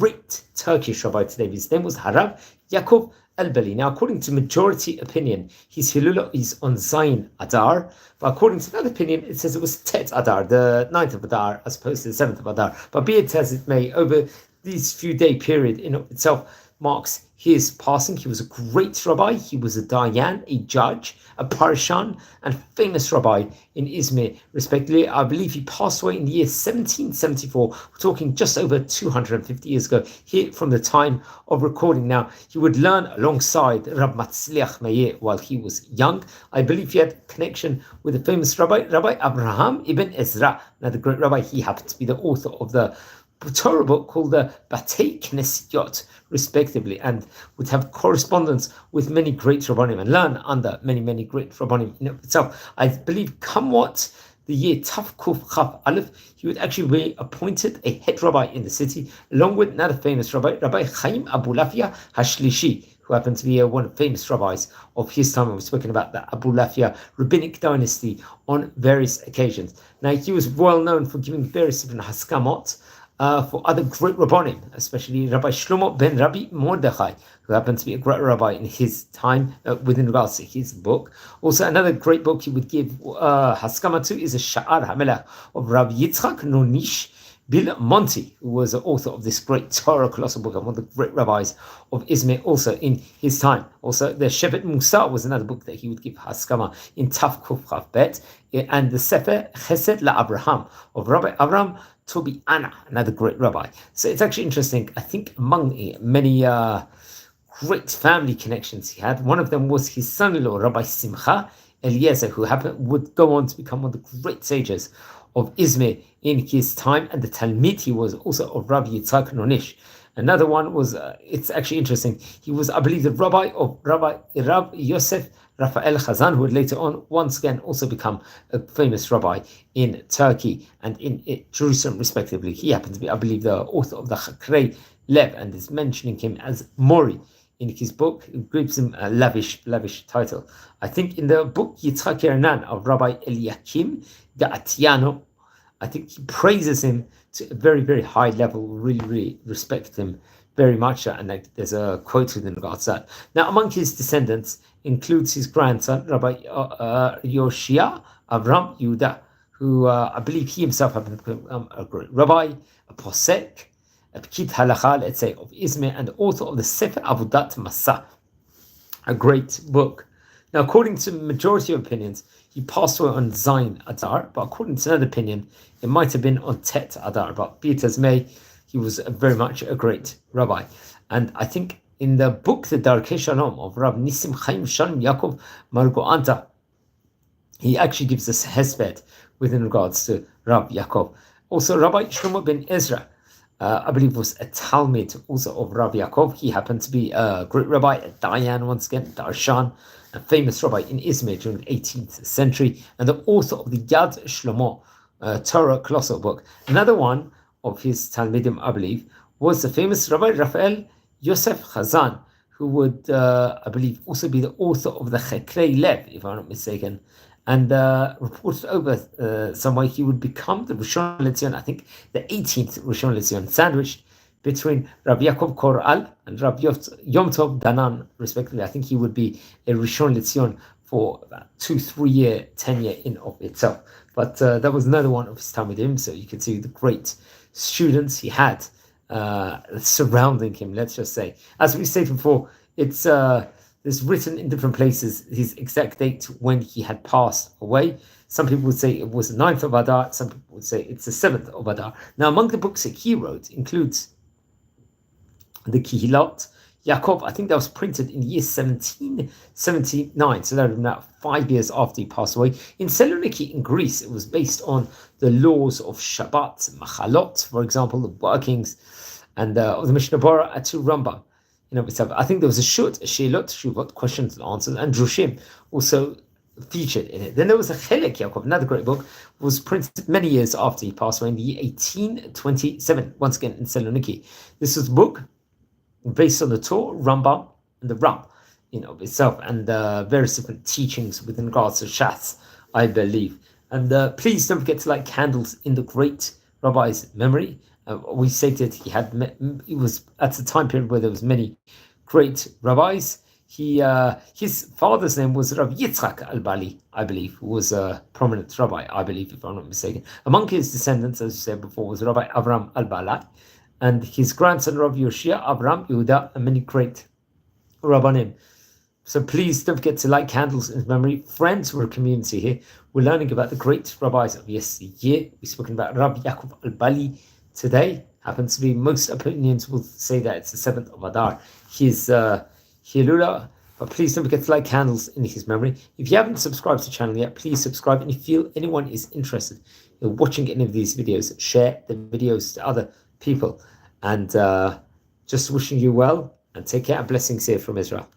great Turkish rabbi today. His name was Rabbi Yakov Albali. Now, according to majority opinion, his Hilula is on Zayin Adar, but according to another opinion, it says it was Tet Adar, the 9th of Adar, as opposed to the 7th of Adar. But be it as it may, over these few day period in itself marks his passing. He was a great rabbi. He was a Diyan, a judge, a Parashan, and famous rabbi in Izmir, respectively. I believe he passed away in the year 1774. We're talking just over 250 years ago, here from the time of recording. Now, he would learn alongside Rab Matzliach Meir while he was young. I believe he had connection with the famous Rabbi Abraham ibn Ezra. Now, the great rabbi, he happened to be the author of the Torah book called the Batei Knesiot, respectively, and would have correspondence with many great Rabbanim and learn under many great Rabbanim in itself. I believe, come what the year Taf Kuf Chaf Aleph, he would actually be appointed a head rabbi in the city, along with another famous rabbi, Rabbi Chaim Abulafia Hashlishi, who happened to be one of the famous rabbis of his time. We've spoken about the Abulafia rabbinic dynasty on various occasions. Now, he was well known for giving various different haskamot for other great rabbanim, especially Rabbi Shlomo ben Rabbi Mordechai, who happened to be a great rabbi in his time within regards to his book. Also, another great book he would give haskama to is a Sha'ar HaMelech of Rabbi Yitzchak Nonish Bil Monti, who was the author of this great Torah colossal book and one of the great rabbis of Izmir also in his time. Also, the Shevet Musa was another book that he would give haskama in Taf Kuf Chaf Bet, and the Sefer Chesed LaAbraham of Rabbi Avraham Tobi Anna, another great rabbi. So it's actually interesting. I think among many great family connections he had, one of them was his son-in-law, Rabbi Simcha Eliezer, who would go on to become one of the great sages of Izmir in his time, and the Talmid he was also of Rabbi Yitzchak Nonish. Another one was, it's actually interesting, he was, I believe, the rabbi of Rabbi Yosef Raphael Chazan, who would later on once again also become a famous rabbi in Turkey and in Jerusalem, respectively. He happened to be, I believe, the author of the Chakrei Lev, and is mentioning him as Mori in his book. It gives him a lavish title. I think in the book Yitzchak Yernan of Rabbi Eliakim Ga'atiano, I think he praises him to a very high level. Really respect him very much, and there's a quote within regards to that. Now, among his descendants includes his grandson, Rabbi Yoshia Avram Yehuda, who I believe he himself happened to become a great rabbi, a posek, a pkit halacha, let's say, of Izmir, and the author of the Sefer Avodat Masa, a great book. Now, according to the majority of opinions, he passed away on Zayin Adar, but according to another opinion, it might have been on Tet Adar. But be it as may, he was very much a great rabbi. And I think in the book, the Darkei Shalom of Rav Nisim Chaim Shalom Yaakov Margoanta, he actually gives us hesped within regards to Rav Yaakov. Also, Rabbi Shlomo ben Ezra, I believe, was a Talmid also of Rabbi Yakov. He happened to be a great rabbi, a Dayan once again, Darshan, a famous rabbi in Izmir during the 18th century, and the author of the Yad Shlomo Torah colossal book. Another one of his Talmidim, I believe, was the famous Rabbi Raphael Yosef Chazan, who would, I believe, also be the author of the Chakrei Lev, if I'm not mistaken, and reported over some way he would become the Rishon LeZion, I think the 18th Rishon LeZion, sandwiched between Rabbi Yaakov Koral and Rabbi Yom Tov Danan, respectively. I think he would be a Rishon LeZion for about 2-3 year tenure in of itself. But that was another one of his Talmidim, so you can see the great students he had surrounding him, let's just say. As we stated before, it's written in different places his exact date when he had passed away. Some people would say it was the 9th of Adar, some people would say it's the 7th of Adar. Now, among the books that he wrote includes the Kihilot Yaakov. I think that was printed in the year 1779, so that was now 5 years after he passed away. In Saloniki in Greece, it was based on the laws of Shabbat, Machalot, for example, the workings, and of the Mishnah Berurah Atu Rambam. I think there was a Sheilot, Shuvot, questions and answers, and Drushim also featured in it. Then there was a Chelek Yaakov, another great book, was printed many years after he passed away in the year 1827, once again in Saloniki. This was a book based on the Torah, Rambam, and the Ram, itself, and various different teachings within regards to Shas, I believe. And please don't forget to light candles in the great rabbi's memory. we stated he was at a time period where there was many great rabbis. His father's name was Rabbi Yakov Albali, I believe, who was a prominent rabbi, I believe, if I'm not mistaken. Among his descendants, as you said before, was Rabbi Avraham Albali, and his grandson Rabbi Yoshia Avraham Yehuda, and many great rabbanim. So please don't forget to light candles in his memory. Friends, we're a community here. We're learning about the great rabbis of yesteryear. We've spoken about Rabbi Yakov Albali today. Happens to be, most opinions will say that it's the 7th of Adar. His Hilula. But please don't forget to light candles in his memory. If you haven't subscribed to the channel yet, please subscribe. And if you feel anyone is interested in watching any of these videos, share the videos to other people. And just wishing you well, and take care, and blessings here from Israel.